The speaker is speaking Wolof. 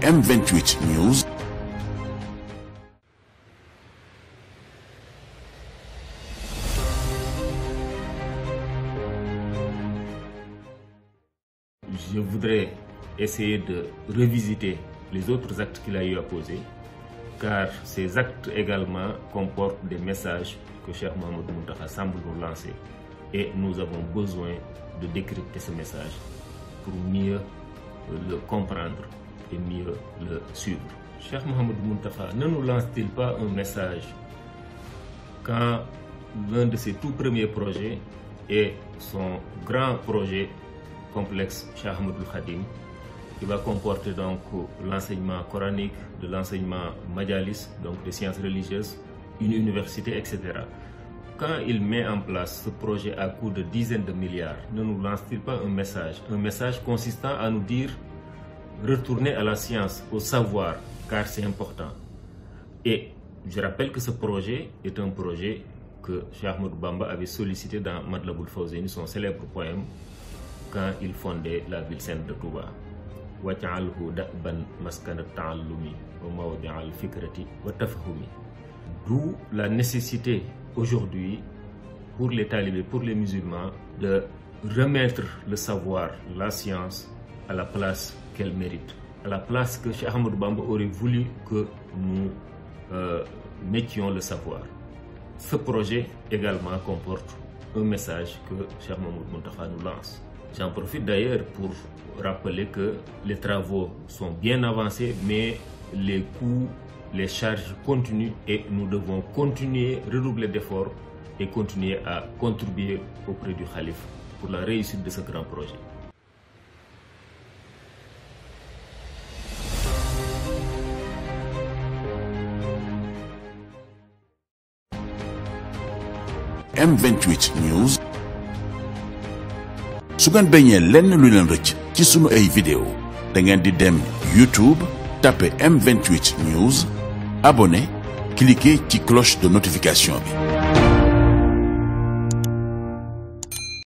M28 News. Je voudrais essayer de revisiter les autres actes qu'il a eu à poser, car ces actes également comportent des messages que Cheikh Mouhamadou Mountakha semble nous lancer, et nous avons besoin de décrypter ce message pour mieux le comprendre et mieux le suivre. Cheikh Mouhamadou Mountakha ne nous lance-t-il pas un message quand l'un de ses tout premiers projets est son grand projet complexe Cheikh Ahmadoul Khadim, qui va comporter donc l'enseignement coranique, de l'enseignement majalis, donc des sciences religieuses, une université, etc. Quand il met en place ce projet à coût de dizaines de milliards, ne nous lance-t-il pas un message consistant à nous dire retourner à la science, au savoir, car c'est important. Et je rappelle que ce projet est un projet que Cheikh Ahmadou Bamba avait sollicité dans Matlabul Fawzayni, son célèbre poème, quand il fondait la ville sainte de Touba. Waj'alhu da'ban maskana ta'allumi wa mawdi'al fikrati wa tafahumi. D'où la nécessité aujourd'hui pour les talibés, pour les musulmans, de remettre le savoir, la science à la place qu'elle mérite, à la place que Cheikh Ahmadou Bamba aurait voulu que nous mettions le savoir. Ce projet également comporte un message que Cheikh Mouhamadou Mountakha nous lance. J'en profite d'ailleurs pour rappeler que les travaux sont bien avancés, mais les coûts, les charges continuent, et nous devons continuer, redoubler d'efforts et continuer à contribuer auprès du Khalife pour la réussite de ce grand projet. M28 News. su ngeen bañee lenn lu leen rëcc ci sunu ay vidéo da ngeen di dem YouTube tapé M28 News, abonné, cliquer ci cloche de notification bi.